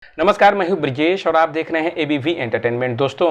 नमस्कार, मैं हूं ब्रिजेश और आप देख रहे हैं एबीवी एंटरटेनमेंट। दोस्तों,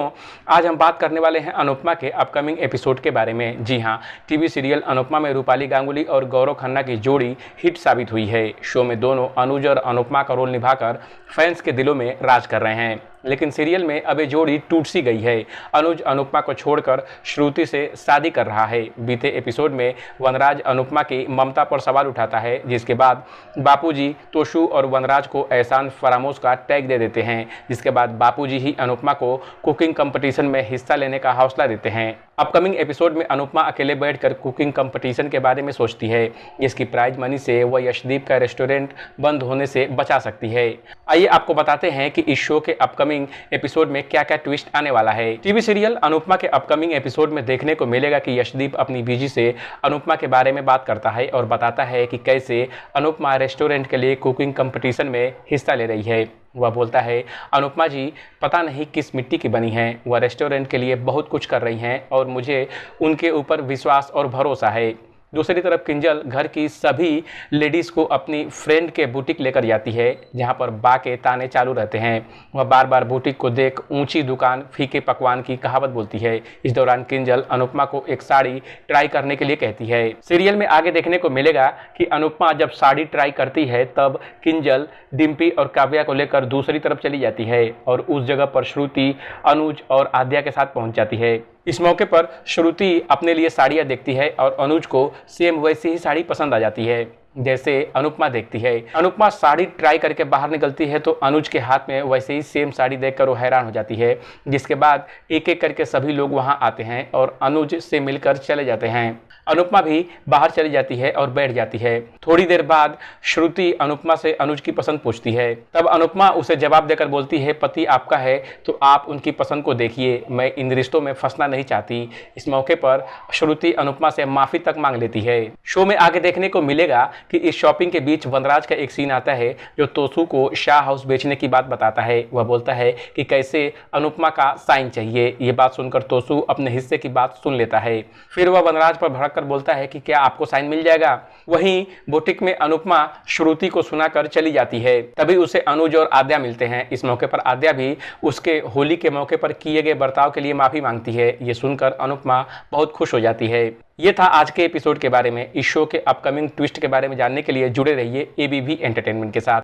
आज हम बात करने वाले हैं अनुपमा के अपकमिंग एपिसोड के बारे में। जी हां, टीवी सीरियल अनुपमा में रूपाली गांगुली और गौरव खन्ना की जोड़ी हिट साबित हुई है। शो में दोनों अनुज और अनुपमा का रोल निभाकर फैंस के दिलों में राज कर रहे हैं, लेकिन सीरियल में अब ये जोड़ी टूट सी गई है। अनुज अनुपमा को छोड़कर श्रुति से शादी कर रहा है। बीते एपिसोड में वनराज अनुपमा की ममता पर सवाल उठाता है, जिसके बाद बापूजी तोशु और वनराज को एहसान फरामोश का टैग दे देते हैं, जिसके बाद बापूजी ही अनुपमा को कुकिंग कंपटीशन में हिस्सा लेने का हौसला देते हैं। अपकमिंग एपिसोड में अनुपमा अकेले बैठकर कुकिंग कंपटीशन के बारे में सोचती है, जिसकी प्राइज मनी से वह यशदीप का रेस्टोरेंट बंद होने से बचा सकती है। आइए आपको बताते हैं कि इस शो के अपकमिंग एपिसोड में क्या क्या ट्विस्ट आने वाला है। टीवी सीरियल अनुपमा के अपकमिंग एपिसोड में देखने को मिलेगा कि यशदीप अपनी बीजी से अनुपमा के बारे में बात करता है और बताता है कि कैसे अनुपमा रेस्टोरेंट के लिए कुकिंग कंपटीशन में हिस्सा ले रही है। वह बोलता है, अनुपमा जी पता नहीं किस मिट्टी की बनी हैं, वह रेस्टोरेंट के लिए बहुत कुछ कर रही हैं और मुझे उनके ऊपर विश्वास और भरोसा है। दूसरी तरफ किंजल घर की सभी लेडीज़ को अपनी फ्रेंड के बुटीक लेकर जाती है, जहां पर बा के ताने चालू रहते हैं। वह बार बार बुटीक को देख ऊंची दुकान फीके पकवान की कहावत बोलती है। इस दौरान किंजल अनुपमा को एक साड़ी ट्राई करने के लिए कहती है। सीरियल में आगे देखने को मिलेगा कि अनुपमा जब साड़ी ट्राई करती है तब किंजल डिम्पी और काव्या को लेकर दूसरी तरफ चली जाती है और उस जगह पर श्रुति, अनुज और आद्या के साथ पहुंच जाती है। इस मौके पर श्रुति अपने लिए साड़ियाँ देखती है और अनुज को सेम वैसी ही साड़ी पसंद आ जाती है जैसे अनुपमा देखती है। अनुपमा साड़ी ट्राई करके बाहर निकलती है तो अनुज के हाथ में वैसे ही सेम साड़ी देखकर वो हैरान हो जाती है, जिसके बाद एक एक करके सभी लोग वहां आते हैं और अनुज से मिलकर चले जाते हैं। अनुपमा भी बाहर चली जाती है और बैठ जाती है। थोड़ी देर बाद श्रुति अनुपमा से अनुज की पसंद पूछती है। तब अनुपमा उसे जवाब देकर बोलती है, पति आपका है तो आप उनकी पसंद को देखिए, मैं इन रिश्तों में फंसना नहीं चाहती। इस मौके पर श्रुति अनुपमा से माफी तक मांग लेती है। शो में आगे देखने को मिलेगा कि इस शॉपिंग के बीच वनराज का एक सीन आता है जो तोशु को शाह हाउस बेचने की बात बताता है। वह बोलता है कि कैसे अनुपमा का साइन चाहिए। ये बात सुनकर तोशु अपने हिस्से की बात सुन लेता है। फिर वह वनराज पर भड़क कर बोलता है कि क्या आपको साइन मिल जाएगा। वहीं बुटीक में अनुपमा श्रुति को सुनाकर चली जाती है। तभी उसे अनुज और आद्या मिलते हैं। इस मौके पर आद्या भी उसके होली के मौके पर किए गए बर्ताव के लिए माफी मांगती है। ये सुनकर अनुपमा बहुत खुश हो जाती है। ये था आज के एपिसोड के बारे में। इस शो के अपकमिंग ट्विस्ट के बारे में जानने के लिए जुड़े रहिए एबीवी एंटरटेनमेंट के साथ।